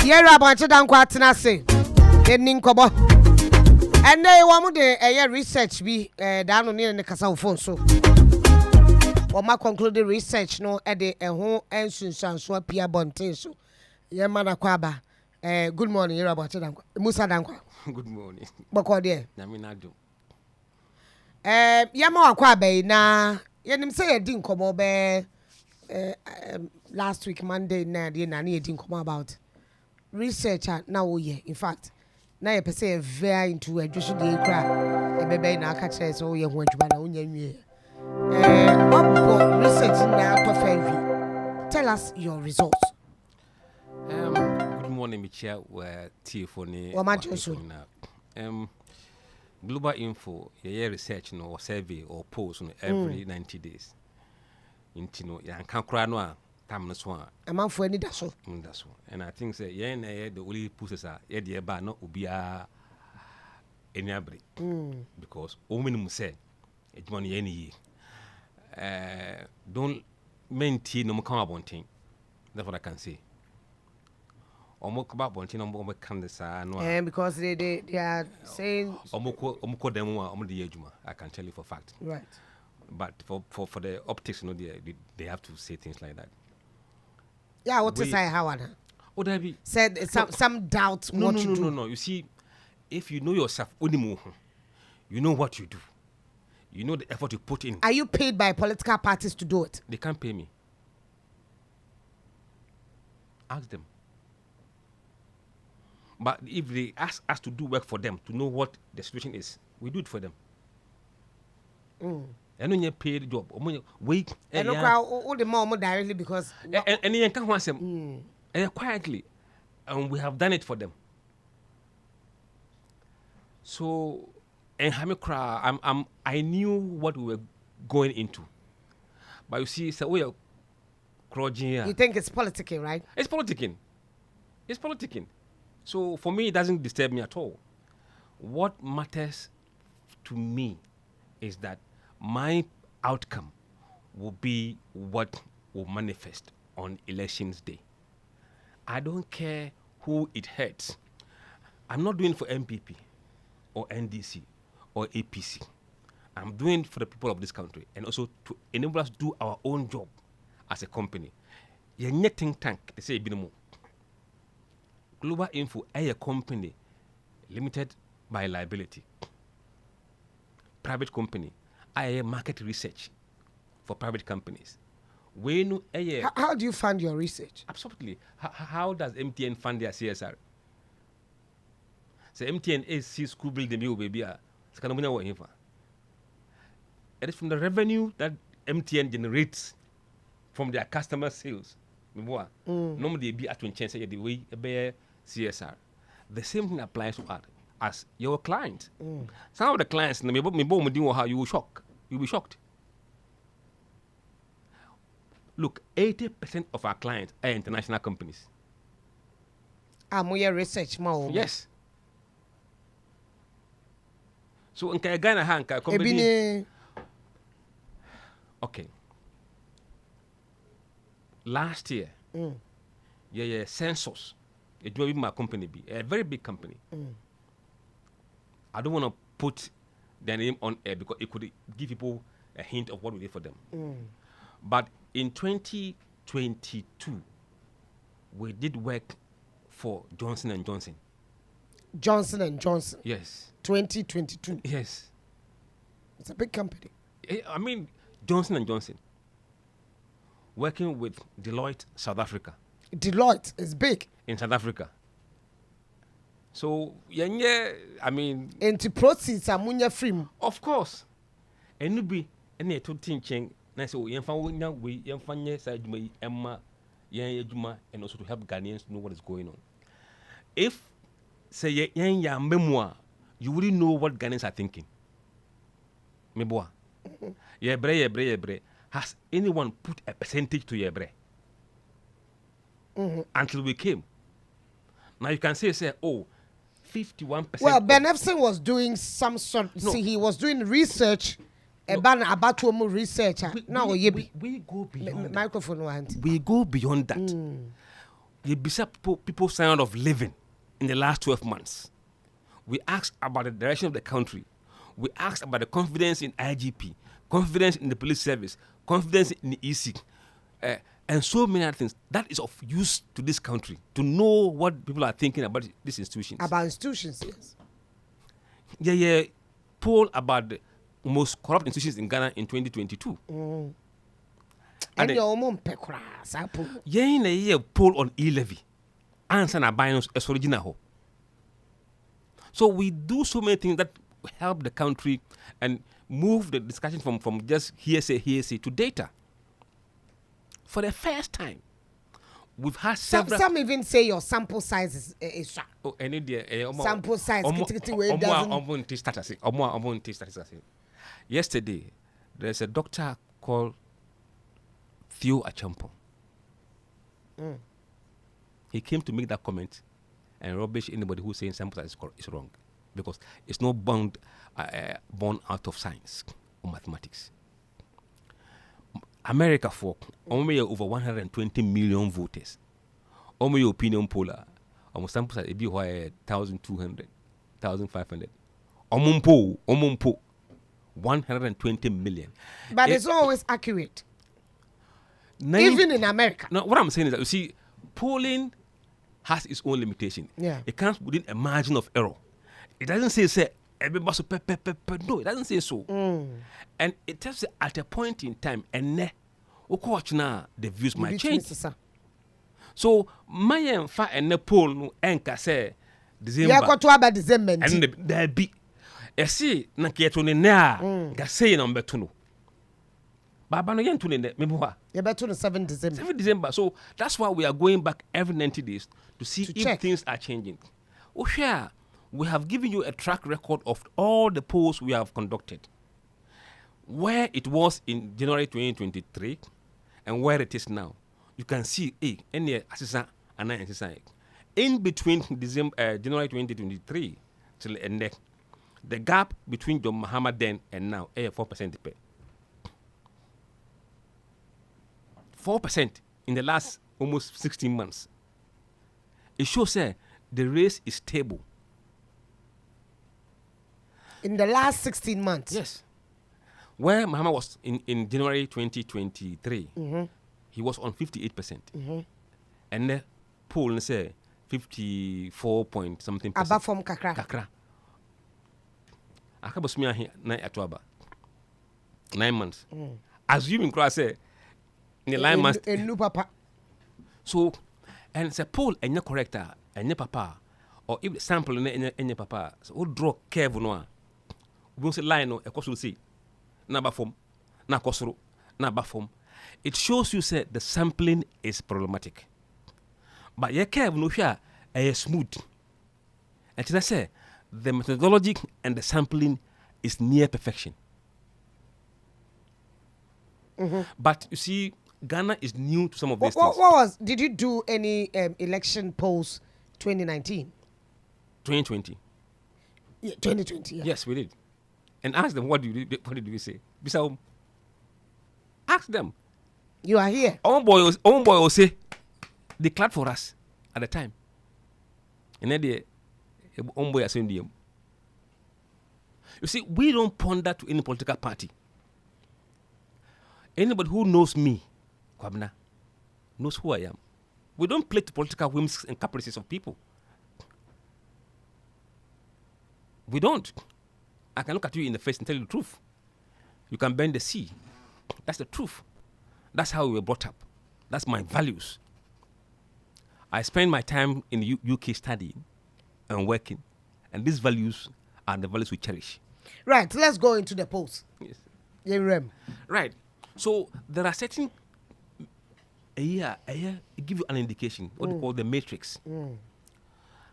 Yera Mussa Dankwah tenase. Enin kobo. And they want de research be down on the kasa phone so. Or ma conclude research no e de ho ensunsan so apia bonten so. Ye mana kwaba. Good morning, Yera Mussa Dankwah. Good morning. Boko de. Na me na do. Yama akwa be na yenim say ye din komo be last week Monday na dey na ye din komo about research na wo ye. In fact, na ye pese very into adwusu dey kra e bebe na aka kire so ye ho adwuma na onya nwie. What research na to fair. Tell us your results. Good morning, Michelle. Tiffany. Global Info, your research or survey or post every 90 days. Intino, ya can cry no time no swan. A man for any daso. And I think say the only pushes are the bar no ubia any abri. Because women say it money any don't maintain no come about thing. That's what I can say. Because they are saying I can tell you for fact. Right. But for the optics, they have to say things like that. Yeah, what to say how said some doubt no, what you do. No. You see, if you know yourself, you know what you do. You know the effort you put in. Are you paid by political parties to do it? They can't pay me. Ask them. But if they ask us to do work for them, to know what the situation is, we do it for them. And when you pay the job, wait. And all the more directly because and you can't want them quietly, and we have done it for them. So, and I knew what we were going into, but you see, so we are crouching. You think it's politicking, right? It's politicking. It's politicking. So for me, it doesn't disturb me at all. What matters to me is that my outcome will be what will manifest on elections day. I don't care who it hurts. I'm not doing it for MPP or NDC or APC. I'm doing it for the people of this country and also to enable us to do our own job as a company. You're not think tank, they say more. Global Info is a company limited by liability. Private company, I am market research for private companies. How do you fund your research? Absolutely. How does MTN fund their CSR? So MTN is school building baby. It is from the revenue that MTN generates from their customer sales. Normally be at the way CSR. The same thing applies to us as your client. Some of the clients, you will shock. You'll be shocked. Look, 80% of our clients are international companies. Research more. Yes. So in Ghana, company. Okay. Last year, Census. It will be my company, a very big company. I don't want to put their name on air because it could give people a hint of what we did for them. But in 2022, we did work for Johnson & Johnson. Johnson & Johnson? Yes. 2022? Yes. It's a big company. I mean, Johnson & Johnson. Working with Deloitte, South Africa. Deloitte is big. In South Africa. So, I mean... Into proceeds are munya free. Of course. And you be any to teaching. And so, and also to help Ghanaians know what is going on. If, say, your memoir, you wouldn't know what Ghanaians are thinking. Meboa. Yebre. Has anyone put a percentage to Yebre? Until we came. Now you can say, 51%. Well, Ben Epson was doing some sort. No. See, he was doing research. About research. We go beyond microphone that. We go beyond that. people's standard of living in the last 12 months. We asked about the direction of the country. We asked about the confidence in IGP, confidence in the police service, confidence in the EC, and so many other things. That is of use to this country, to know what people are thinking about these institutions. About institutions, yes. Yeah. Poll about the most corrupt institutions in Ghana in 2022. And your mom pekra sapo. Yeah, poll on e-levy. Answer na binance as original. So we do so many things that help the country and move the discussion from just hearsay to data. For the first time, we've had several. Some even say your sample size is short. Oh, any day. Sample size. Yesterday, there's a doctor called Theo Achampo. He came to make that comment and rubbish anybody who's saying sample size is wrong, because it's not born out of science or mathematics. America folk, only over 120 million voters. Only opinion poller, almost sample size be 1,200, 1,500. Omumpo, 120 million. But it's not always accurate. Even in America. No, what I'm saying is that, you see, polling has its own limitation. Yeah. It comes within a margin of error. It doesn't say everybody no, it doesn't say so. And it tells you at a point in time, and the views might change. So my fa and the poll no enka say December. Yeah, got to about December. And there be a see na keto ne na ga say number 2 no. Baba no yen to ne me boa. You better 7 December. 7 December. So that's why we are going back every 90 days to see if check. Things are changing. Oh sure, we have given you a track record of all the polls we have conducted. Where it was in January 2023 and where it is now. You can see any assistant and assistant. In between January 2023 till end, the gap between John Muhammad then and now 4%. 4% in the last almost 16 months. It shows the race is stable. In the last 16 months? Yes. Where Muhammad was in January 2023, he was on 58%. And the poll say 54 point something percent. Above from Kakra. Kakra. Akabosmia here 9 months. Assuming cross say in the 9 months. New papa. So, and it's a poll and correct and papa, or if the sample and papa, so draw curve no. We don't say line no, a see. Na bafom, na kosoro, na bafom. It shows you say the sampling is problematic. But your curve no here is smooth. And I say the methodology and the sampling is near perfection. But you see, Ghana is new to some of these things. Did you do any election polls 2019? 2020. Yeah, 2020. Yeah. Yes, we did. And ask them what did we say? Bisa ask them. You are here. Own boy will say they clapped for us at the time. And then the own boy are saying them. You see, we don't ponder to any political party. Anybody who knows me, Kwabena, knows who I am. We don't play to political whims and caprices of people. We don't. I can look at you in the face and tell you the truth. You can bend the sea. That's the truth. That's how we were brought up. That's my values. I spend my time in the UK studying and working, and these values are the values we cherish. Right, let's go into the polls. Yes. Right. So there are certain a year give you an indication, what we call the matrix.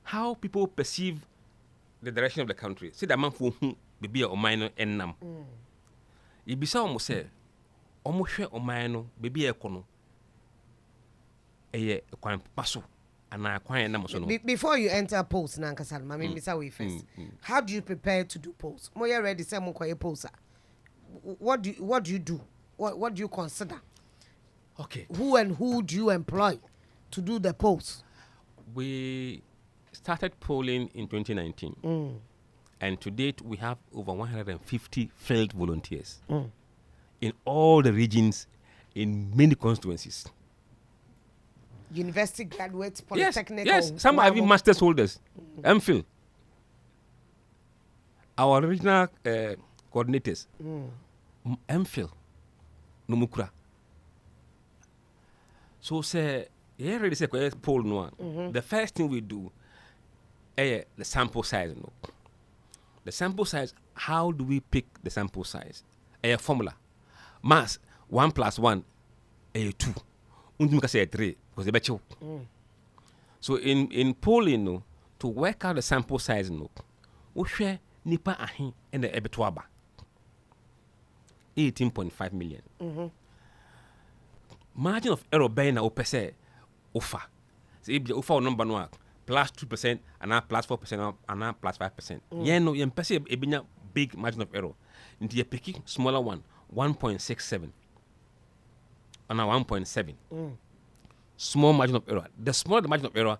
How people perceive the direction of the country. See the man who be a minor and nam. It be so almost say, almost share o minor, baby a kono. A quite passo, and I quite nam. Before you enter polls, Nankasal, Mammy, Miss Away first. How do you prepare to do polls? Moya ready, some quiet polls. What do you do? What do you consider? Okay. Who do you employ to do the polls? we started polling in 2019. And to date, we have over 150 field volunteers in all the regions, in many constituencies. University graduates, polytechnic. Yes, some are even master's holders. MPhil. Our regional coordinators, MPhil, Numukura. So say, here already say poll no. The first thing we do, the sample size. No. The sample size. How do we pick the sample size? A formula, mass 1 + 1, 2. Undimika say 3 because they bet you. So in polling, no, to work out the sample size, no, we share nipa ahin and the ebetwaba 18.5 million. Margin of error by na opese offer. So if the offer number no +2% and now +4% and now +5%. Yeah, no, you pese ebinya big margin of error. Into you picking smaller one 1.67 and now 1.7. Small margin of error. The smaller the margin of error,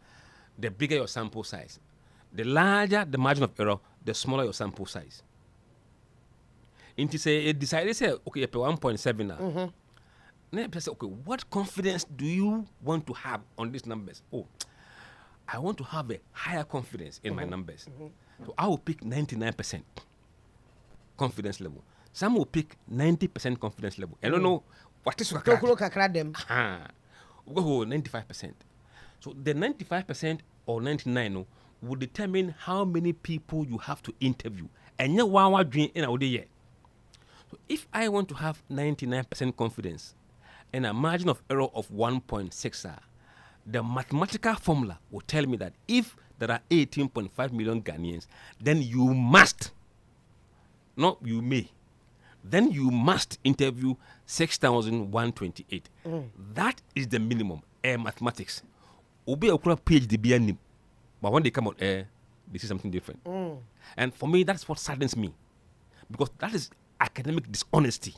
the bigger your sample size. The larger the margin of error, the smaller your sample size. Into say it decided say okay, you pay 1.7 now. Then say okay, what confidence do you want to have on these numbers? Oh, I want to have a higher confidence in my numbers. So I will pick 99% confidence level. Some will pick 90% confidence level. I don't know what is them. We go 95%. So the 95% or 99 will determine how many people you have to interview. And you want dream in our day. So if I want to have 99% confidence and a margin of error of 1.6, the mathematical formula will tell me that if there are 18.5 million Ghanaians, then you must, not you may, then you must interview 6,128. That is the minimum. Mathematics. Obe okura PhD BNim. But when they come on air, they see something different. And for me, that's what saddens me. Because that is academic dishonesty.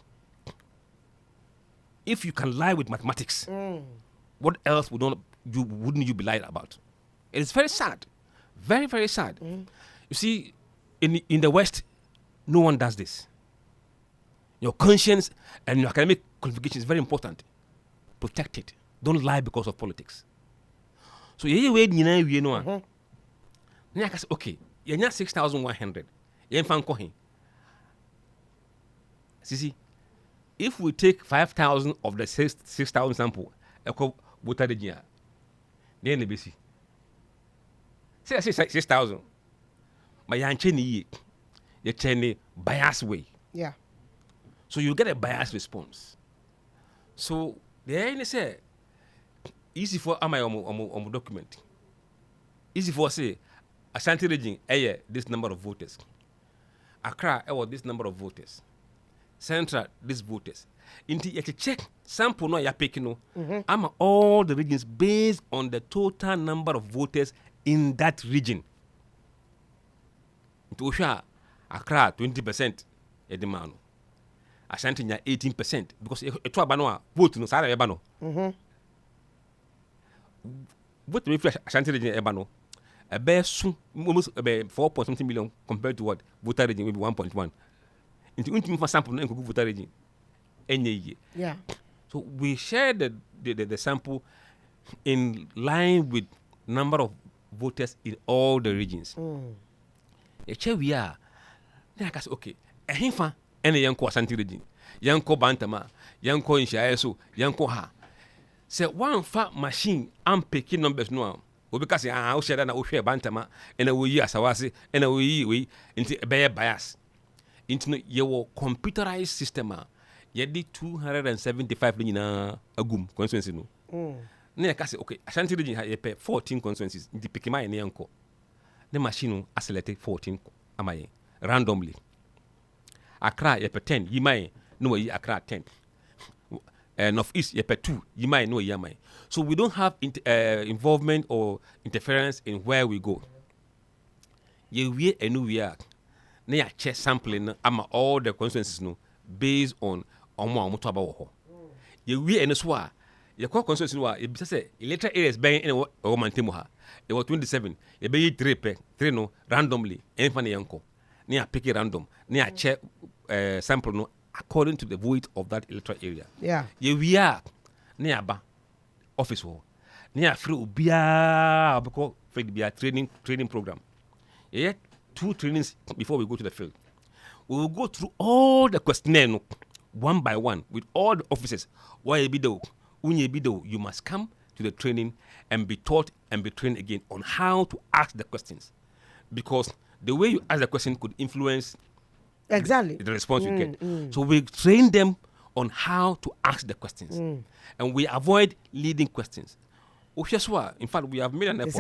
If you can lie with mathematics, what else wouldn't you be lied about? It is very sad. Very, very sad. You see, in the West, no one does this. Your conscience and your academic qualification is very important. Protect it. Don't lie because of politics. So you know, okay, you have 6,100. See, if we take 5,000 of the 6,000 sample, then the BC. Say 6,000. But you change bias way. Yeah. So you get a biased response. So the end say easy for am I on document. Easy for say Ashanti region this number of voters. Accra this number of voters. Central this voters. Into you check sample no ya pick no. Am all the regions based on the total number of voters in that region. Into Accra 20% edemano. Ashanti 18% because it was vote no sara ebano. Vote me Ashanti region ebano. Almost 4.something million compared to what voter region maybe 1.1. Into ultimate for sample no voter region. Yeah. So we share the sample in line with number of voters in all the regions. We are. Then I say okay. Ehinfa ene yanko Ashanti region. Yanko Bantama, yanko Inshaeso, yanko ha. Say one fat machine am picking numbers no. Because I share na share Bantama and we yi asawase and we yi into a bias. Into your computerized system you did 275 na agum constituency no. Then I say okay, Ashanti region have 14 constituencies. Into pikima ene yanko. The machine selected 14 amaye randomly. Accra you 10, you might know Accra 10. North East you 2, you might know Yamai. So we don't have involvement or interference in where we go. You we a new year. Now check sampling all the constituencies no based on Onua Mutaba. You we and swa your core constituency wa e bisa say electoral areas ben in o mantemu ha e was 27 e be 3 no randomly enfa na yanko na ya pick random na ya check sample no according to the weight of that electoral area. Yeah. We are na ya ba office ho na ya free obia because for the training program. Yeah, 2 trainings before we go to the field. We will go through all the questionnaire no, one by one with all the officers. Why be though? You must come to the training and be taught and be trained again on how to ask the questions, because the way you ask the question could influence exactly the response you get. So we train them on how to ask the questions, and we avoid leading questions. In fact, we have made an effort.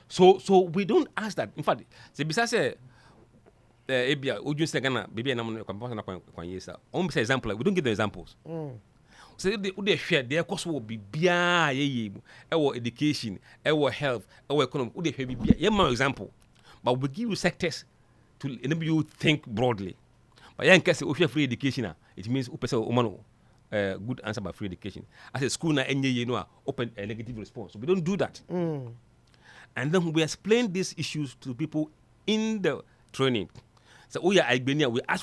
So we don't ask that. In fact, besides ebia ojun se Ghana baby na mo kwan yesa. On be example, we don't give the examples. So they share their course will be bia ye education, health, economy. They share bia. Ye my example. But we give you sectors to enable you think broadly. But in case of free education, it means good answer by free education. As a school na open a negative response. So we don't do that. And then we explain these issues to people in the training. So we ask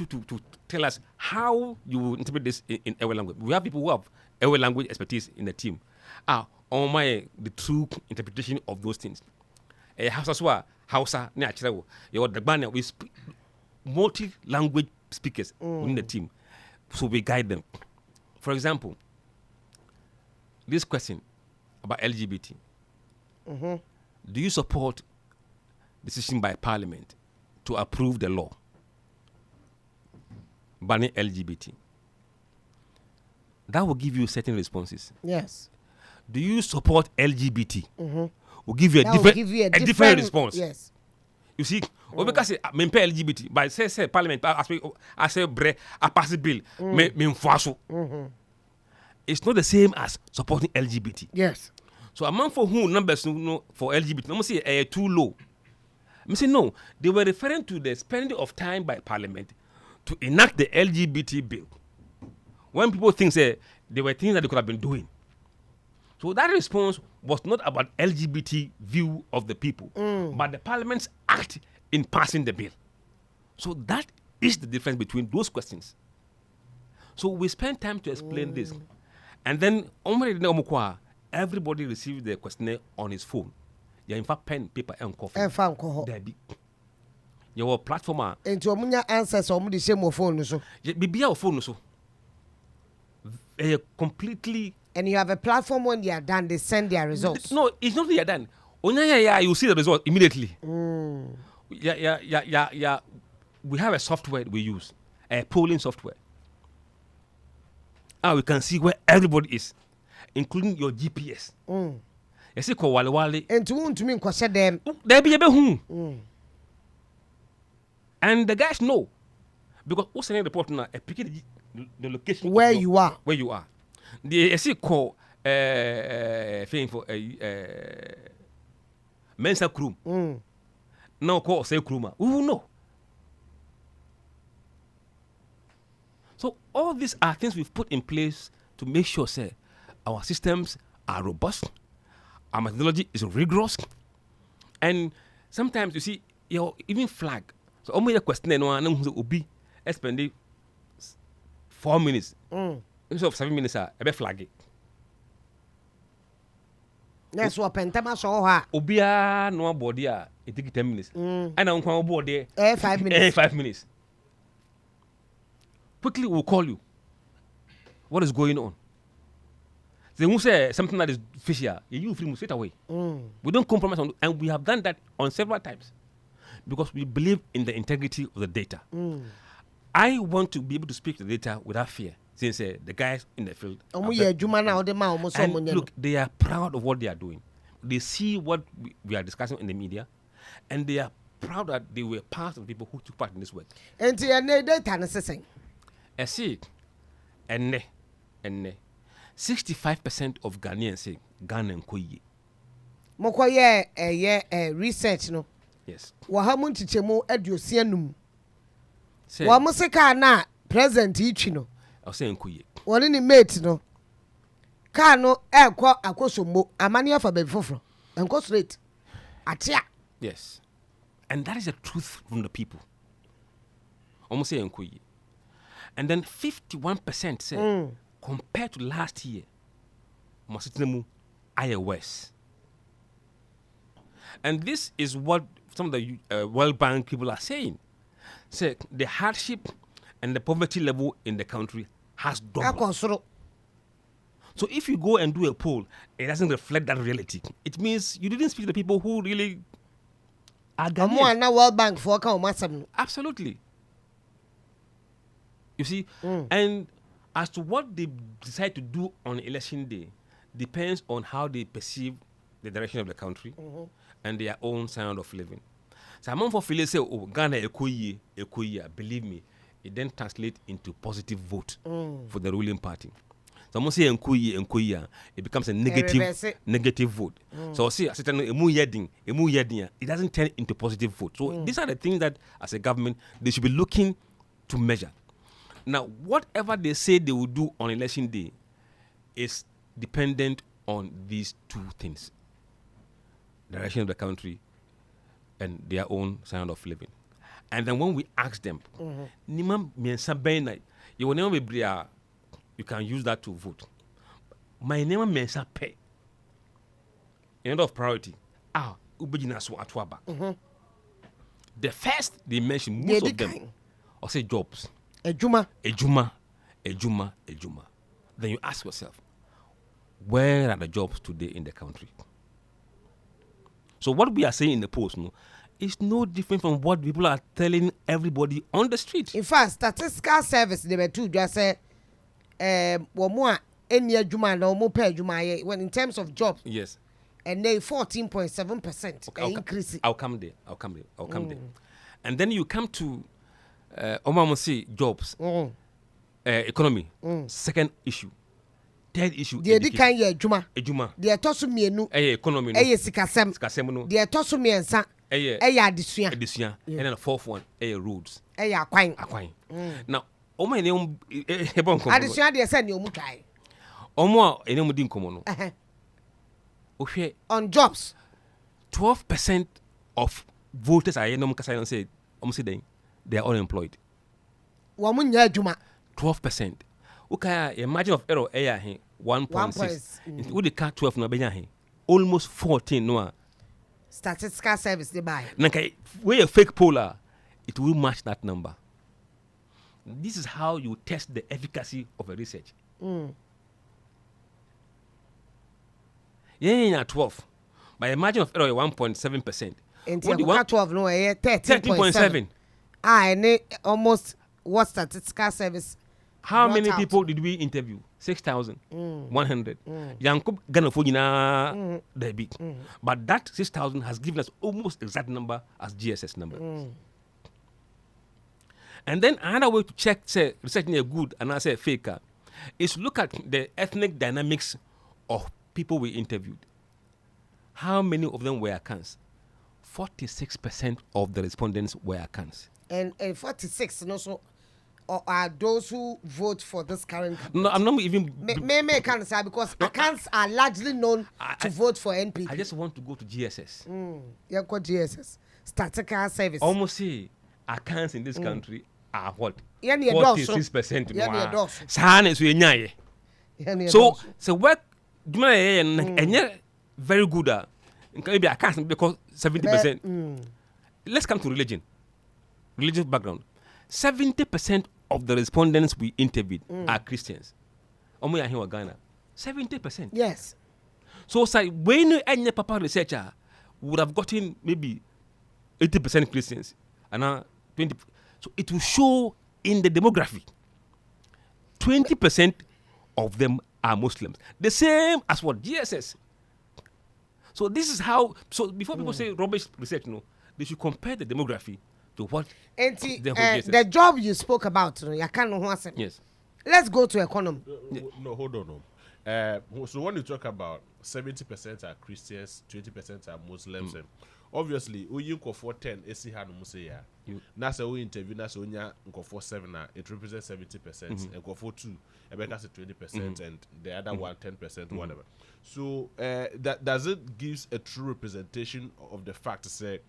you to tell us how you interpret this in our language. We have people who have our language expertise in the team. The true interpretation of those things. Hausa, we speak multi-language speakers in the team. So we guide them. For example, this question about LGBT. Do you support decision by Parliament to approve the law banning LGBT? That will give you certain responses. Yes. Do you support LGBT? Will give you a different response. Yes. You see, because I mean LGBT, but say Parliament, I say I pass the bill, it's not the same as supporting LGBT. Yes. So among for whom numbers for LGBT, I'm say too low. I say no, they were referring to the spending of time by Parliament to enact the LGBT bill. When people think there were things that they could have been doing. So that response was not about LGBT view of the people, but the Parliament's act in passing the bill. So that is the difference between those questions. So we spent time to explain this. And then everybody received the questionnaire on his phone. You in fact pen, paper, and coffee. There be your platform. And to answers on the same phone. So be our phone. So completely. And you have a platform when they are done, they send their results. No, it's not they are done. You see the result immediately. Yeah. We have a software we use, a polling software. We can see where everybody is, including your GPS. You see, wale. And to me, question them. There be a and the guys know because who's sending the report now? Picking the location where you are. Where you are. The SC call thing for Mensa crew. Now call say crewma. Who know? So all these are things we've put in place to make sure our systems are robust, our methodology is rigorous, and sometimes you see even flag. So only a question will be spending 4 minutes. Instead of 7 minutes, a bit flaggy. That's what Pentama saw her. Obia no body, it take 10 minutes. And I'm going board there. 5 minutes. 5 minutes. Quickly, we'll call you. What is going on? They will say something that is fishy. You feel straight away. We don't compromise on, and we have done that on several times because we believe in the integrity of the data. I want to be able to speak to the data without fear. Since the guys in the field, and look, they are proud of what they are doing. They see what we are discussing in the media, and they are proud that they were part of the people who took part in this work. And data I see, and 65% of Ghanaians say Ghana and Koye. Mokoye research no. Yes. Wahamun tichemo edusianum. Wamuseka na present ichi no. I'll say Nkuye. One in the mate no. Car no air qua a cosomo, a mania for baby fofro, and go straight. Atia. Yes. And that is the truth from the people. Almost say Nkuye. And then 51% say, compared to last year, Masitemu are worse. And this is what some of the World Bank people are saying. Say the hardship and the poverty level in the country has doubled. So if you go and do a poll, it doesn't reflect that reality. It means you didn't speak to the people who really are Ghanaians. World Bank for Absolutely. You see, and as to what they decide to do on election day depends on how they perceive the direction of the country and their own standard of living. So among for Philly say, oh, Ghana ekoye, believe me, it then translates into positive vote for the ruling party. So I'm say enkoye, it becomes a negative vote. So see, it doesn't turn into positive vote. So these are the things that as a government they should be looking to measure. Now, whatever they say they will do on election day is dependent on these two things: direction of the country and their own standard of living. And then when we ask them, you can use that to vote. My name is pay. End of priority. The first they mention, most of them, or say jobs. Ejuma. Then you ask yourself, where are the jobs today in the country? So what we are saying in the post is no different from what people are telling everybody on the street. In fact, statistical service they were too just say when in terms of jobs. Yes. And they 14.7% increase. I'll come there. And then you come to jobs, economy, second issue, third issue. The education ejuma. The tosu mienu. Economy. Sikasem no. The tosu miensa. Adisua. And then the fourth one, roads. Akwan. Now, Oma ene ebon komo. Adisua de say ne omu twai. Omo ene mu di nkomo no. Ohwe on jobs. 12% of voters are no kasa say they are unemployed. 12%. Okay, a margin of error 1.6. Would the cut 12 no be almost 14 no. Statistical service they buy. Nanka we a fake poller, it will match that number. This is how you test the efficacy of a research. Yeah, 12. By a margin of error 1.7%. And what 12 no 13.7. And almost what statistical service? How many people did we interview? 6,100. Yankup Ghana Fujina Debi. But that 6,000 has given us almost exact number as GSS number. And then another way to check, say, researching a good and I say faker, is look at the ethnic dynamics of people we interviewed. How many of them were Akans? 46% of the respondents were Akans. And 46 and also are those who vote for this current government. No, I'm not even may can't say because Akans are largely known to vote for NPP. I just want to go to GSS. Yeah, got GSS. Statistical service. Almost say Akans in this country are what? 46%. So work very good maybe I can't because 70%. Let's come to religion. Religious background. 70% of the respondents we interviewed are Christians. Omo here Ghana. 70%. Yes. So when any papa researcher would have gotten maybe 80% Christians and 20. So it will show in the demography. 20% of them are Muslims. The same as what GSS. So this is how. So before people say rubbish research, they should compare the demography to what. The job you spoke about, you can't know what. Yes. Let's go to economy. No, hold on. So when you talk about 70% are Christians, 20% are Muslims, and obviously, we for 10, AC had Musa. Nasa we interview Nasa Unya for 7, it represents 70%, and go for 2, and because 20%, and the other one 10%, whatever. So that does it gives a true representation of the fact to say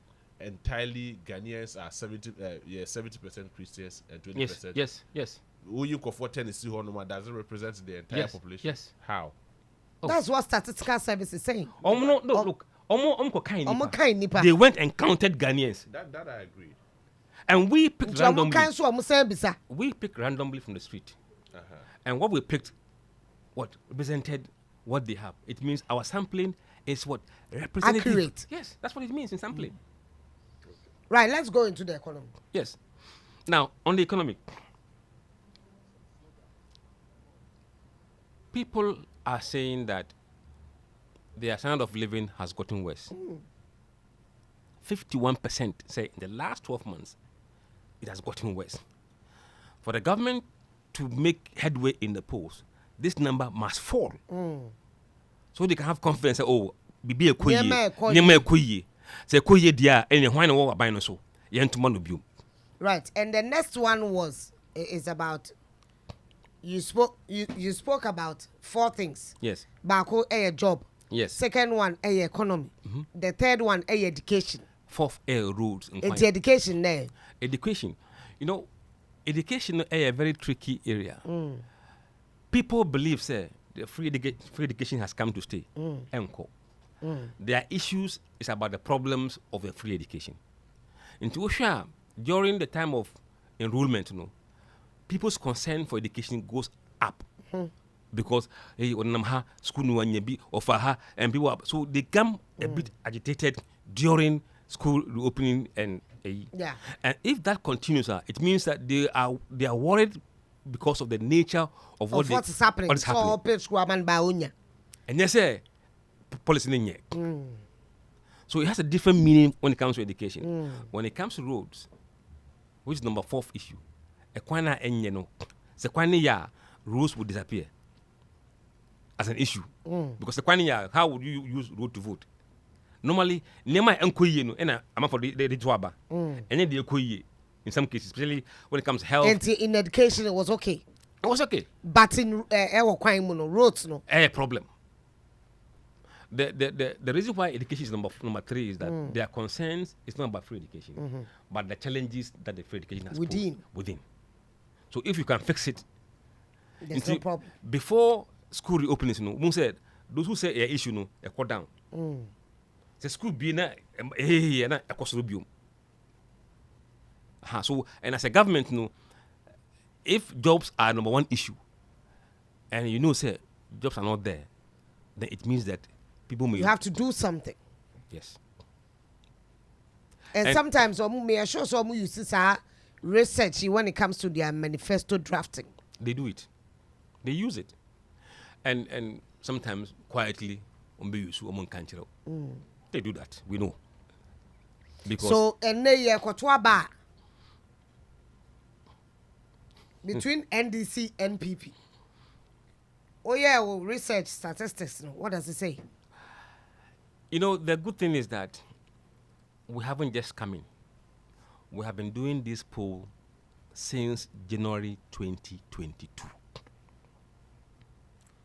entirely Ghanaians are 70% Christians and 20%. Yes. Who you for 10 is Onua doesn't represent the entire population. Yes. How? That's what statistical service is saying. No, look. They went and counted Ghanaians. That I agree. And we picked randomly. We picked randomly from the street. And what we picked, represented what they have. It means our sampling is what? Representative. Accurate. Yes, that's what it means in sampling. Right, let's go into the economy. Yes. Now, on the economy, people are saying that their standard of living has gotten worse. 51% say in the last 12 months, it has gotten worse. For the government to make headway in the polls, this number must fall. So they can have confidence, bibi ekoye. Say koye dia ene hwan na wo aban no so. Yentuma no biom. Right, and the next one is about you spoke about 4 things. Yes. Bako a job. Yes. Second one a economy. The third one a education. Fourth roads. It's education there. Education. You know, education is a very tricky area. People believe, say, the free education has come to stay. Their issues is about the problems of a free education. In Tuosha, during the time of enrollment, people's concern for education goes up. Because school and people, so they come a bit agitated during school reopening and if that continues, it means that they are worried because of the nature of what is happening. What is happening. And they say policy. So it has a different meaning when it comes to education. When it comes to roads, which is number 4th issue, roads will disappear as an issue. Because how would you use road to vote? Normally, nema enkoye no na am for the joaba. And then the enkoye in some cases, especially when it comes to health. And in education, it was okay. It was okay. But in roads, no. Problem. The reason why education is number 3 is that their concerns is not about free education, but the challenges that the free education has within. So if you can fix it, there's no problem. Before school reopenings, we said those who say a issue a cut down. The school be na a costume. So and as a government, if jobs are number 1 issue, and say jobs are not there, then it means that people may. You have to do something. Yes. And sometimes may show some use research when it comes to their manifesto drafting. They do it. They use it. And sometimes quietly they do that. We know. Because so between NDC and NPP. Research statistics. What does it say? The good thing is that we haven't just come in. We have been doing this poll since January 2022.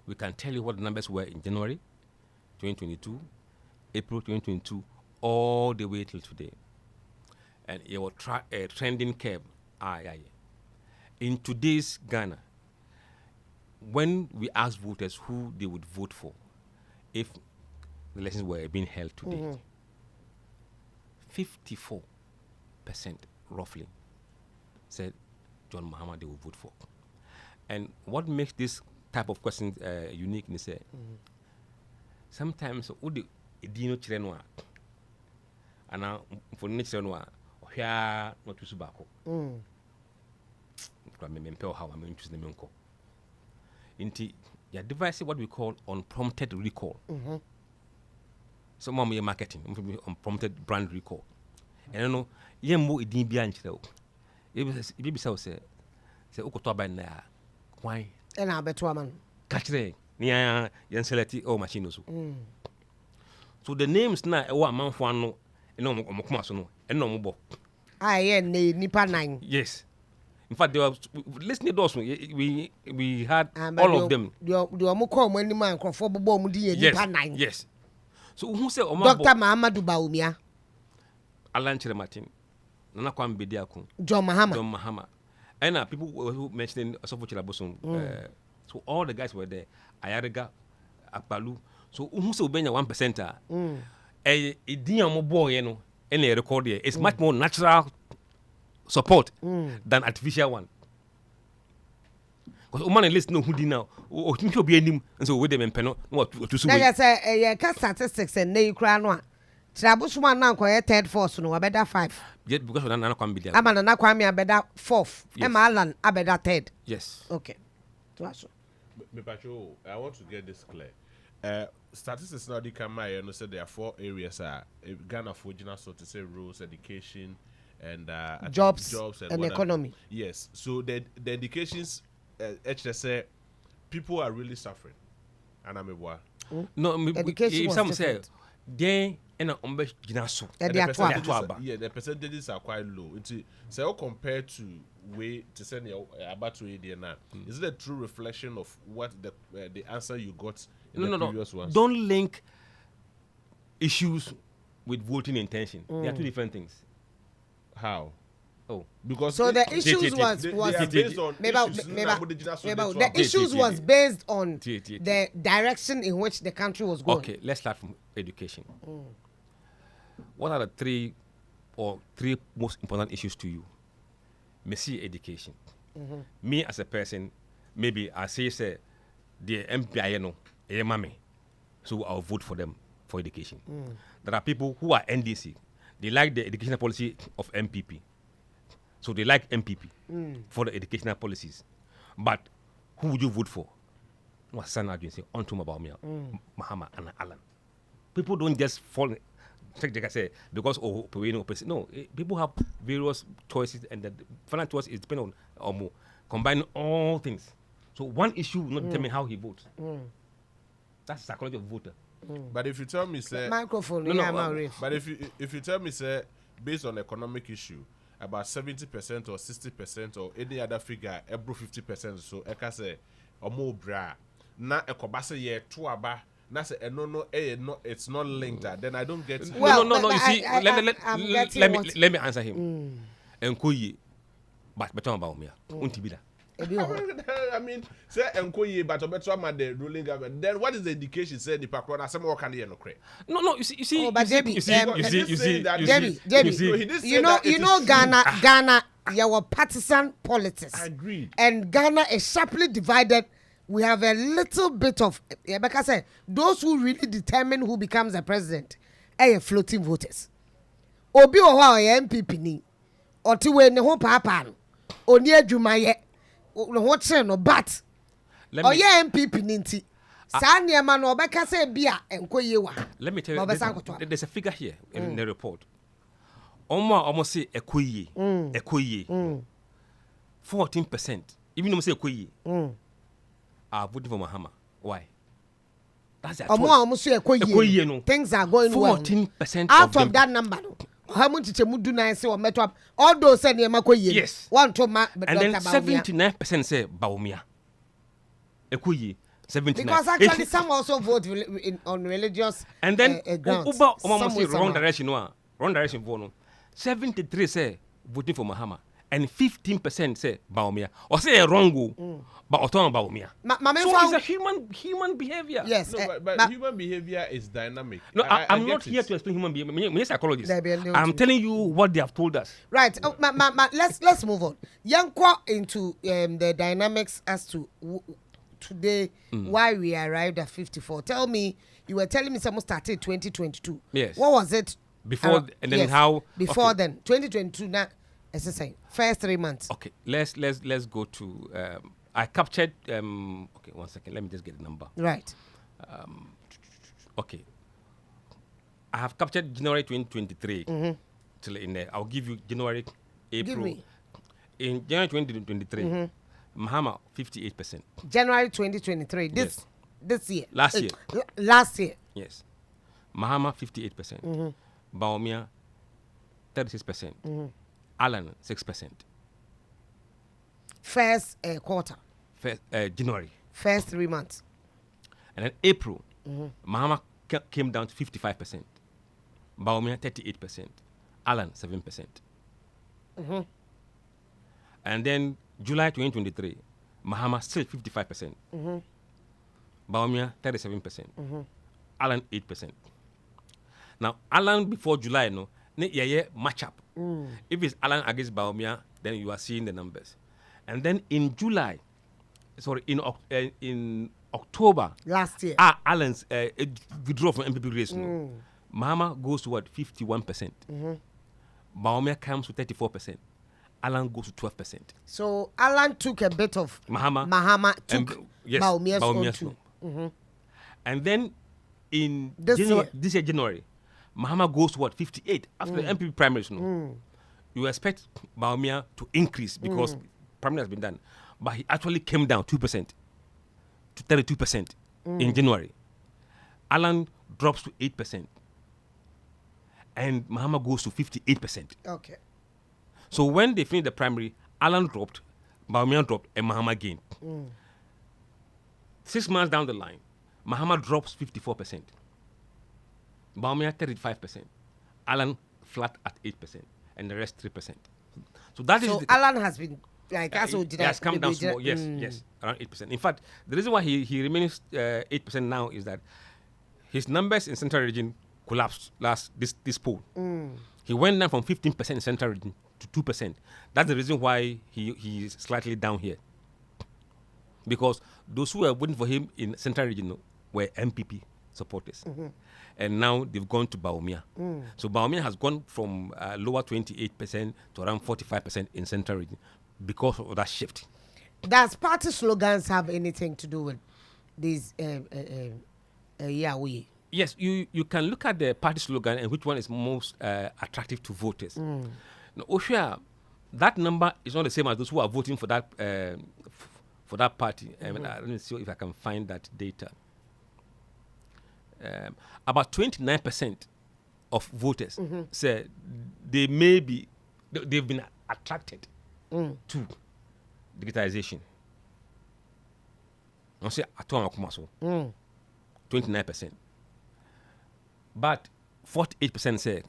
We can tell you what the numbers were in January 2022, April 2022, all the way till today. And it will a trending curve. In today's Ghana, when we ask voters who they would vote for if the elections were being held today, 54% roughly said John Mahama they would vote for. And what makes this type of question unique is that sometimes udi edino chireno ana for ne chireno ohia no tusu bako kwa memempeo how am choose them nko inti ya device what we call unprompted recall. So mom your marketing unprompted brand recall. And no yemmo edin bia nchire e bi say ukoto ban na why and I bet woman. Catch them. Nia YɛnSɛlɛti or machine so. So the names na ɛwɔ amanfo ano ɛna ɔmo koma so no ɛna ɔmo bɔ. Aye, nipa 9. Yes. In fact, they were listening to us. We had all of them. The omo call money man for bobo mudi nipa 9. Yes. So who said Dr. Mahamadou Bawumia, Alan Chirematin, Nana Kwame Bediako, John Mahama. And people were mentioning Asofo Chilabosum. So all the guys were there. Ayariga, Akpalu. So who said Benya 1%? A diamo boy, you know, any record here. It's much more natural support than artificial one. Because woman list no who did now. Oh, think you'll be any and so with them and penal. What to say? I say, statistics and they crown one. Trabusman now quiet third force, no, I better 5. Yet because of Nana Kwame. I'm an Anakwami, I better 4th. I'm Alan, I better 3rd. Yes. Okay. I want to get this clear. Statistics now they come out and say there are 4 areas Ghana for so to say rules, education, and jobs and economy. Yes. So the indications say people are really suffering. And I'm a no, education some say they and the percentages are quite low. So compared to way to send your about to now, is it a true reflection of what the answer you got in the previous ones? Don't link issues with voting intention. They are 2 different things. How? Oh, because so the issues was the issues was based on the direction in which the country was going. Okay, let's start from education. What are the 3 most important issues to you? Me see education. Me as a person, maybe I say the MPI no, mame, so I'll vote for them for education. There are people who are NDC. They like the educational policy of MPP. So they like MPP for the educational policies. But who would you vote for? Wasana agency, Onua Bawumia, Mahama, and Alan. People don't just fall. Say because no, people have various choices, and the final choice is depending on combining all things. So one issue will not determine how he votes. That's the psychology of voter. But if you tell me, say, microphone, but if you tell me, say, based on economic issue, about 70% or 60% or any other figure, every 50%, so I can say, or more bra. Na ekobase ye tuaba. Na say no, it's not linked. Then I don't get. Well, no. You see, let me answer him. Enkoye, but better about me. Untibida. I mean, say enkoye, but better about the ruling government. Then what is the indication? Say the pakrona, some more can hear no credit. No. You see. Oh, but Debbie, you see. You know, Ghana, your partisan politics. I agree. And Ghana is sharply divided. We have a little bit of, Rebecca said, those who really determine who becomes the president are floating voters. Obi owa MPP ni, otiwe ne ho papa no, oni adwumaye, no ho kire no, but oye MPP ni nti. Saa niema no obeka say bia enkoye wa. Let me tell you, there's a figure here in the report. Almost say ekoye, 14%. Even though say ekoye. Are voting for Mahama. Why? That's their choice. No. Things are going 14% well. Out of that number, how much did you do nice or met up? All those say yes. One to ma, and then 79% say Bawumia. Ekoye. 79. Because actually some also vote on religious and then grounds. Wrong direction. Wrong direction for no. 73 say voting for Mahama. And 15% say Bawumia. Or say wrong go, but Onua Bawumia. So it's a human behavior. Yes, but human behavior is dynamic. No, I'm not here to explain human behavior. I'm a psychologist. I'm telling you what they have told us. Right. Let's move on. YɛnNsɛmpa into the dynamics as to today why we arrived at 54. Tell me, you were telling me someone started 2022. Yes. What was it? Before and then how? Before then, 2022 now. As I say, first 3 months. Okay, let's go to. I captured. Okay, 1 second. Let me just get the number. Right. Okay. I have captured January 2023. Till in there, I'll give you January, April. Give me. In January 2023, Mahama 58%. January 2023. This this year. Last year. Last year. Yes. Mahama 58%. Bawumia 36%. Alan 6%. First quarter. First, January. First 3 months. And then April, Mahama came down to 55%. Bawumia 38%. Alan 7%. And then July 2023, Mahama still 55%. Bawumia 37%. Alan 8%. Now Alan before July, no, match up. If it's Alan against Bawumia, then you are seeing the numbers. And then in July, sorry, in October last year, Alan's withdraw from MPP race. No. Mahama goes to what 51%. Bawumia comes to 34%. Alan goes to 12%. So Alan took a bit of Mahama took Bawumia's own too. And then in this year January, Mahama goes to what 58 after the MPP primaries. No, you expect Bawumia to increase because primary has been done, but he actually came down 2% to 32% in January. Alan drops to 8%, and Mahama goes to 58%. Okay. So when they finished the primary, Alan dropped, Bawumia dropped, and Mahama gained. 6 months down the line, Mahama drops 54%. Bawumia 35%. Alan flat at 8%, and the rest 3%. So that is. So Alan has been like it has come down small. Yes, yes, around 8%. In fact, the reason why he remains 8% now is that his numbers in Central Region collapsed this poll. He went down from 15% in Central Region to 2%. That's the reason why he is slightly down here. Because those who were voting for him in Central Region were MPP supporters. And now they've gone to Bawumia. So Bawumia has gone from lower 28% to around 45% in Central Region because of that shift. Does party slogans have anything to do with these Yes, you can look at the party slogan and which one is most attractive to voters. Now, Oshia, that number is not the same as those who are voting for that party. Let me see if I can find that data. About 29% of voters say they've been attracted to digitization. I say 29%. But 48% say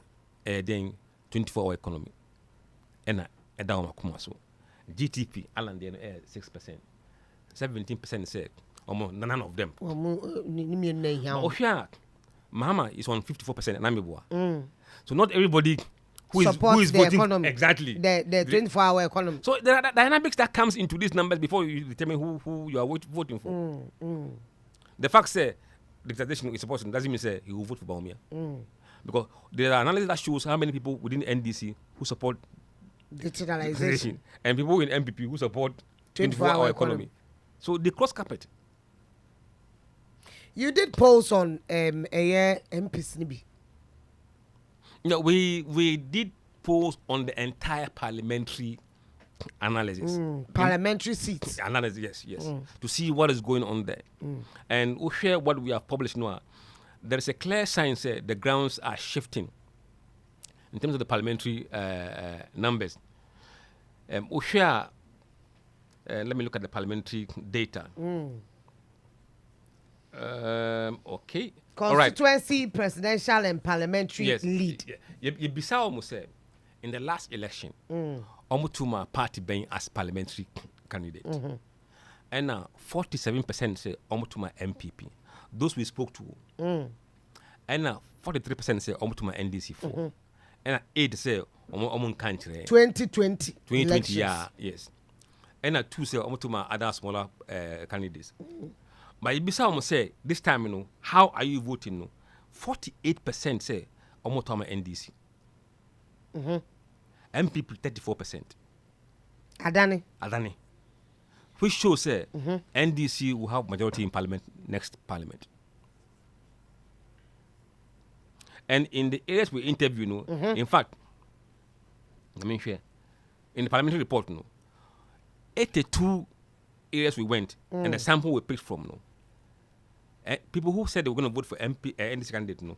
then 24-hour economy. And GTP, Alan, 6%. 17% say none of them. Mahama is on 54% and Namibua. So not everybody who is voting economy, exactly the 24-hour economy. So there are dynamics that comes into these numbers before you determine who you are voting for. The fact say digitization is supporting doesn't mean say he will vote for Bawumia. Because there are analysis that shows how many people within NDC who support digitalization and people in MPP who support 24-hour economy. So they cross carpet. You did polls on MPs. No, we did polls on the entire parliamentary analysis. Parliamentary seats. Analysis, yes. To see what is going on there. And we'll share what we have published now. There is a clear sign that the grounds are shifting in terms of the parliamentary numbers. We'll share, let me look at the parliamentary data. Okay. Constituency, right. Presidential and parliamentary lead. Bisao say in the last election, Omutuma party being as parliamentary candidate. And now 47% say Omutuma MPP. Those we spoke to. And now 43% say Omutuma NDC 4. And 8 say Omun country. 2020. 2020, yeah, yes. And now 2 say Omutuma other smaller candidates. But Ibisa almost say this time, how are you voting? 48% say Omutama NDC. MPP 34%. Adani. Which shows say NDC will have majority in parliament next parliament. And in the areas we interview, in fact, I mean share in the parliamentary report, 82 areas we went and the sample we picked from, People who said they were going to vote for NDC candidate, no.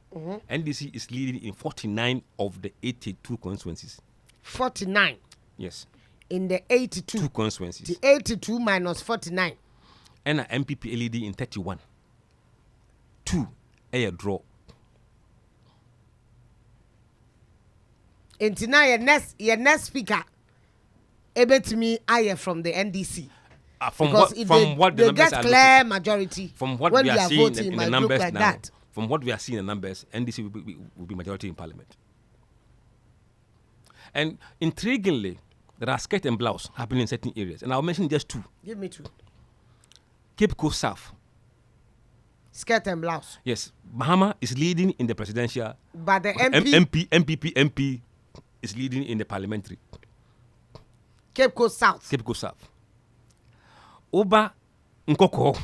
NDC is leading in 49 of the 82 constituencies. 49? Yes. In the 82? Two constituencies. The 82 minus 49. And a MPP leading in 31. 2, a draw. And now your next speaker, able to me, I from the NDC. From because what the they numbers get are clear looking, majority. from what when we are seeing in the numbers like now, that. from what we are seeing in the numbers, NDC will be majority in Parliament. And intriguingly, there are skirt and blouse happening in certain areas, and I'll mention just 2. Give me 2. Cape Coast South. Skirt and blouse. Yes, Bahama is leading in the presidential. But the MP is leading in the parliamentary. Cape Coast South. Cape Coast South. Oba Nkoko.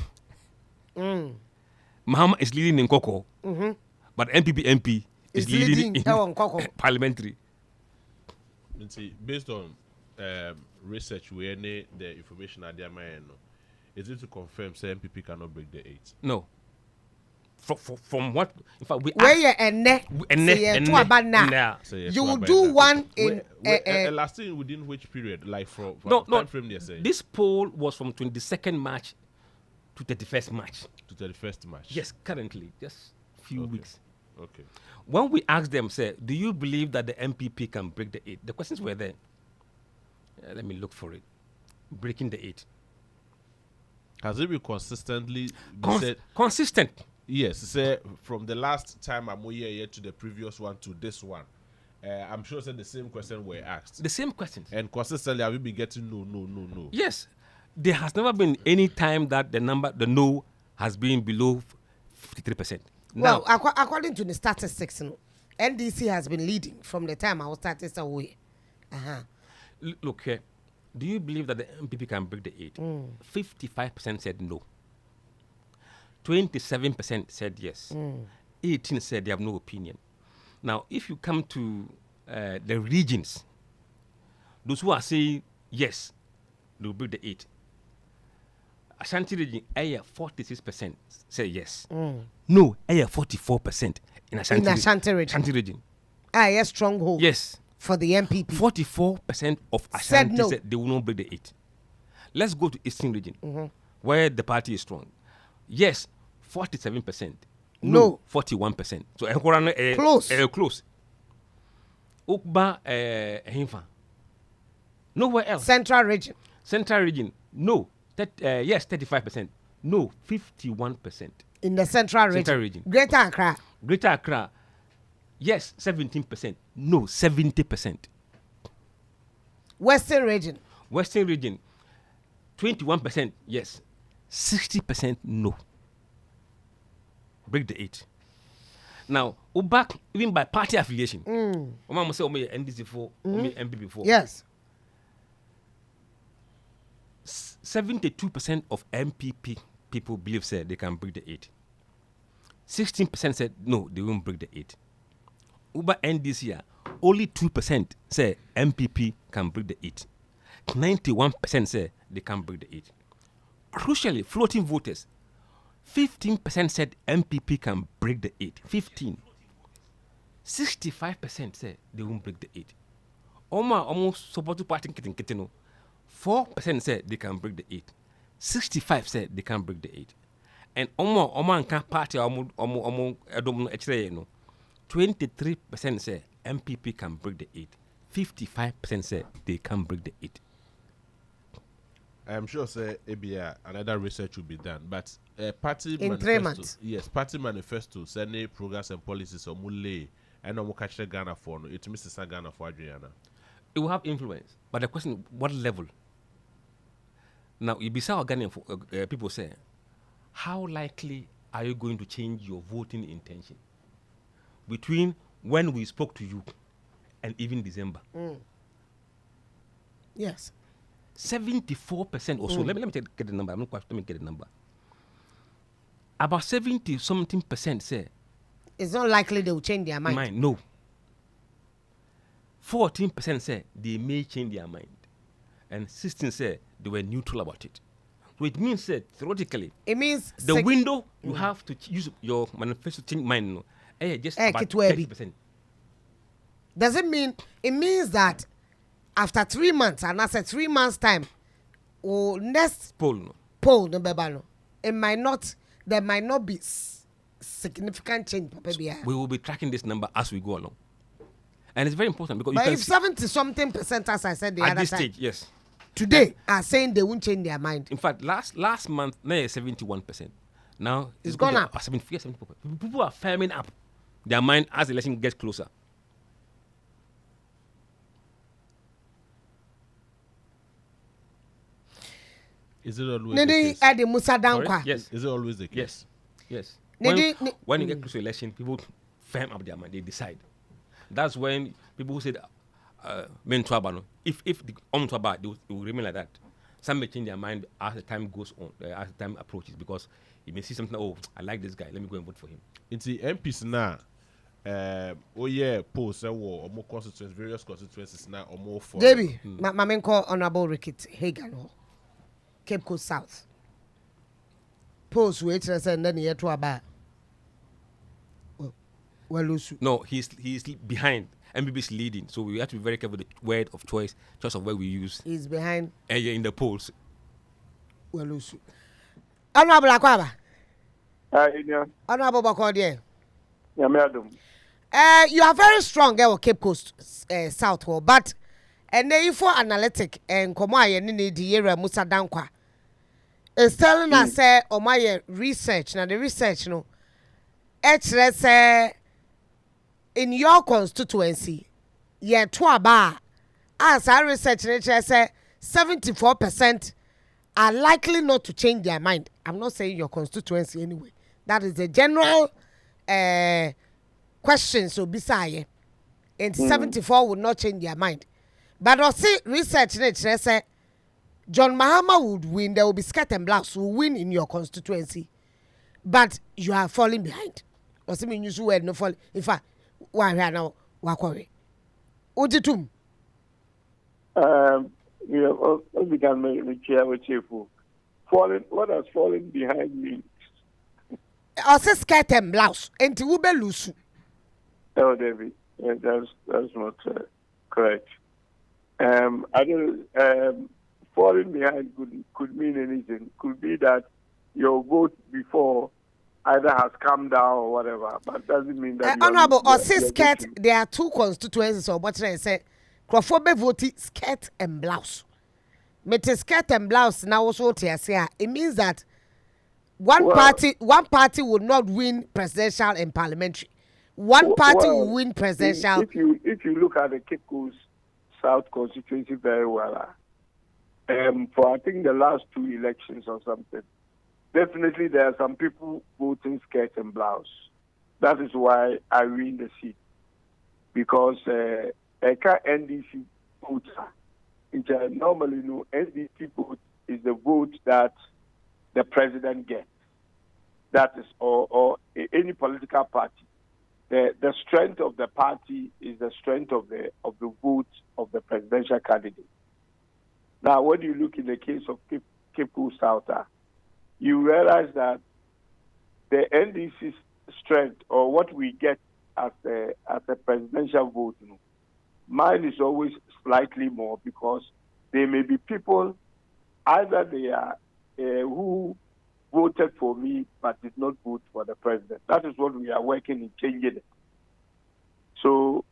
Mahama is leading in Nkoko. But MP is leading in parliamentary. Based on research, we any the information at the is it to confirm say MPP cannot break the 8? No. From what? In fact, we where you will do one in lasting within which period? Like from time frame they say. This poll was from 22nd March to 31st March. To 31st March. Yes, currently, just few weeks. Okay. When we asked them, say, do you believe that the MPP can break the 8? The questions were there. Let me look for it. Breaking the 8. Has it been consistently consistent? Yes, say from the last time I'm here to the previous one to this one. I'm sure the same question were asked. The same questions. And consistently have we been getting no? Yes. There has never been any time that the no has been below 53%. Well, according to the statistics, NDC has been leading from the time I was starting away. Look here. Do you believe that the MPP can break the 8? 55% said no. 27% said yes. 18% said they have no opinion. Now, if you come to the regions, those who are saying yes, they will break the 8. Ashanti region, 46% say yes. No, 44% in Ashanti region. Yes, stronghold. Yes. For the MPP. 44% of Ashanti no. said they will not break the 8. Let's go to Eastern region, where the party is strong. Yes, 47%. No, 41%. So close. Close. Ukba Himfa. Nowhere else. Central region. No. Yes, 35%. No, 51%. In the Central region. Greater Accra. Yes, 17%. No, 70%. Western region. 21% yes. 60% no. Break the 8. Now, back even by party affiliation. Mama say NDC for, MPP for. Yes. 72% of MPP people believe say they can break the 8. 16% said no, they won't break the 8. Uber NDC, only 2% say MPP can break the 8. 91% say they can break the 8. Crucially, floating voters, 15% said MPP can break the 8. 15. 65% say they won't break the 8. Almost supported party kitino. 4% said they can break the 8. 65 said they can break the 8. And party 23% say MPP can break the 8. 55% say they can break the 8. I'm sure say ABA another research will be done, but party in 3 months. Yes, party manifesto, any programs and policies or mule and no catch the Ghana for it Mr. Ghana for Adriana. It will have influence, but the question, what level? Now, you be Ghanaian people say, how likely are you going to change your voting intention between when we spoke to you and even December? Yes. 74% or so. Let me get the number. I'm not quite. Let me get the number. About 70-something% say it's not likely they will change their mind. No. 14% say they may change their mind, and 16% say they were neutral about it. So it means that theoretically, it means the window you have to use your manifesto change mind. No, just about 30%. Does it mean it means that after 3 months, and I said 3 months time, or next poll no bebano, there might not be significant change. We will be tracking this number as we go along, and it's very important because but if 70-something%, as I said the at other this time, stage, yes, today are saying they won't change their mind. In fact, last month, now 71%. Now it's gone up. 70%. People are firming up their mind as the election gets closer. Is it always the case? At the Mussa Dankwah. Yes. Is it always the case? Yes. When you get close to election, people firm up their mind. They decide. That's when people who said, "Men trouble." If the trouble, they will remain like that. Some may change their mind as the time goes on, as the time approaches, because you may see something. Oh, I like this guy. Let me go and vote for him. It's the MPs now. Polls or more constituencies, various constituencies now or more for. Debbie, my main call Honorable Rickett Hagan, Cape Coast South. Polls waitress and then here to about. No, he's behind. MBB is leading, so we have to be very careful with the word of choice of where we use. He's behind. In the polls. Honorable Akwaba. Yeah. Honorable Bakodie. Yeah, madam. You are very strong there Cape Coast South, but and the InfoAnalytics and Komaya Nini Diera Mussa Dankwah is telling us my research. Now the research no, say in your constituency, as our research say 74% are likely not to change their mind. I'm not saying your constituency anyway. That is the general question. So beside and 74 would not change their mind. But I see research say John Mahama would win. There will be skirt and blouse who win in your constituency, but you are falling behind. Or something you should no fall. In fact, why now? Wakore. Ujitum. We can make cheerful. Falling. What does falling behind mean? I say skirt and blouse. And you be loose. Oh, David, that's not correct. I don't. Falling behind could mean anything. Could be that your vote before either has come down or whatever, but doesn't mean that. Honorable, or say skirt. There are two constituencies. Or what I say, Crawford voted skirt and blouse. Mete skirt and blouse now also say it means that one party will not win presidential and parliamentary. One party will win presidential. If you look at the Cape Coast South constituency very well, for I think the last 2 elections or something, definitely there are some people voting skirt and blouse. That is why I win the seat, because NDC votes. Normally, NDC vote is the vote that the president gets. That is, or any political party. The strength of the party is the strength of the vote of the presidential candidate. Now, when you look in the case of Cape Coast South, you realize that the NDC's strength, or what we get as a presidential vote, mine is always slightly more, because there may be people, either they are who voted for me but did not vote for the president. That is what we are working in changing it. So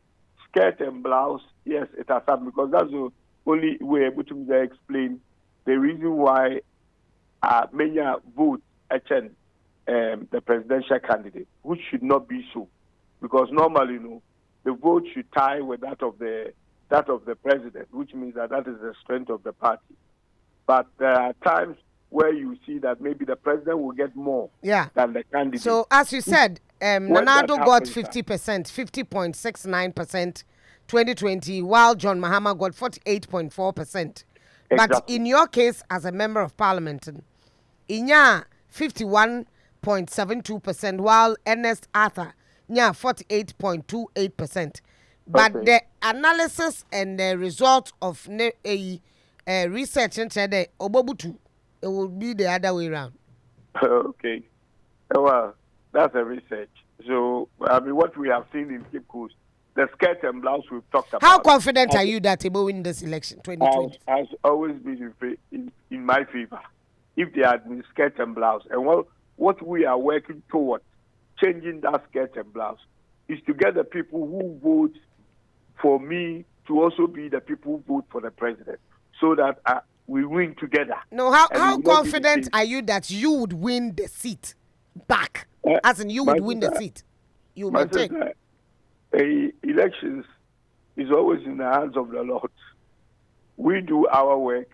skirt and blouse, yes, it has happened, because that's the only way able to explain the reason why many vote the presidential candidate, which should not be so, because normally, the vote should tie with that of the president, which means that is the strength of the party. But there are times where you see that maybe the president will get more than the candidate. So, as you said, Nanado got 50%, 50.69%, 2020, while John Mahama got 48.4%. But in your case, as a member of parliament, Inya 51.72%, while Ernest Arthur, 48.28%. But the analysis and the result of research into the Obobutu It will be the other way around. Okay. Well, that's a research. So, I mean, what we have seen in Cape Coast, the skirt and blouse we've talked about. How confident are you that he will win this election, 2020? Has always been in my favor. If they had been skirt and blouse. And what we are working towards, changing that skirt and blouse, is to get the people who vote for me to also be the people who vote for the president, so that we win together. No, how confident are you that you would win the seat back? As in, you would win the seat. You maintain. Elections is always in the hands of the Lord. We do our work,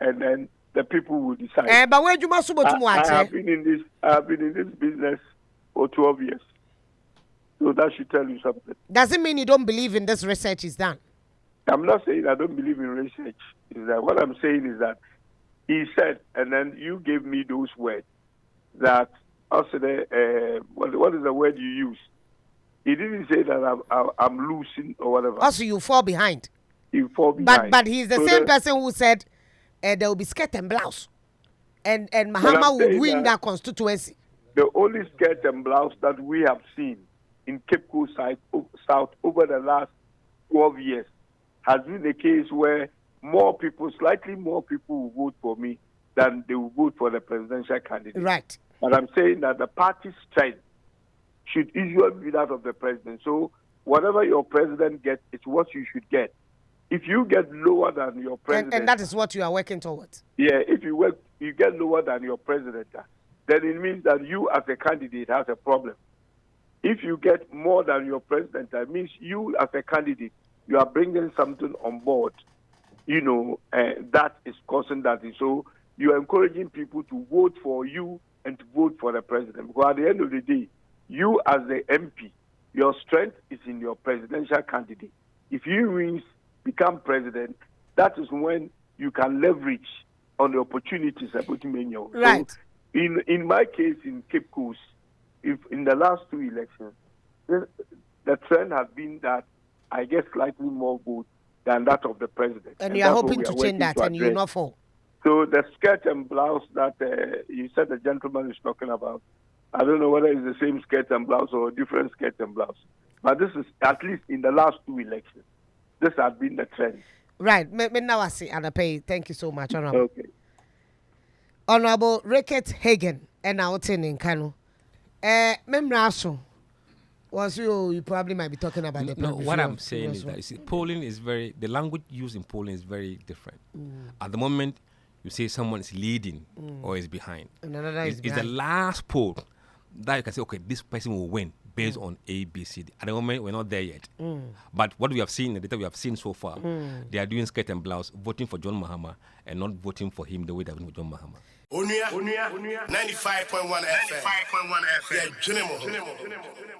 and then the people will decide. But where you must I have been in this business for 12 years. So that should tell you something. Doesn't mean you don't believe in this research is done. I'm not saying I don't believe in research. Is that what I'm saying is that he said, and then you gave me those words that also what is the word you use? He didn't say that I'm losing or whatever. Also, you fall behind. You fall behind. But he's the same person who said there will be skirt and blouse, and Mahama would win that constituency. The only skirt and blouse that we have seen in Cape Coast South over the last 12 years has been a case where slightly more people will vote for me than they will vote for the presidential candidate. Right. But I'm saying that the party's strength should usually be that of the president. So whatever your president gets, it's what you should get. If you get lower than your president... And that is what you are working towards. Yeah, if you get lower than your president, then it means that you as a candidate has a problem. If you get more than your president, that means you as a candidate, you are bringing something on board, that is causing that. So you are encouraging people to vote for you and to vote for the president. Because at the end of the day, you as the MP, your strength is in your presidential candidate. If you become president, that is when you can leverage on the opportunities that put in your. Right. So in my case in Cape Coast, if in the last 2 elections, the trend has been that I get slightly more votes than that of the president. And you are hoping to change that, and you will not fall. So the skirt and blouse that you said the gentleman is talking about, I don't know whether it's the same skirt and blouse or a different skirt and blouse. But this is, at least in the last 2 elections, this has been the trend. Right. Now I see, and I pay. Thank you so much, Honorable. Okay. Honorable Rickett Hagen, and now in Kano. Memraso. Was you probably might be talking about the No, what I'm saying is that polling is the language used in polling is very different. At the moment, you say someone is leading or is behind. It's the last poll that you can say, okay, this person will win based on A, B, C, D. At the moment, we're not there yet. But what we have seen, the data we have seen so far, they are doing skirt and blouse, voting for John Mahama and not voting for him the way they're voting for John Mahama. Onua 95.1 FM. 95.1 FM. Yeah,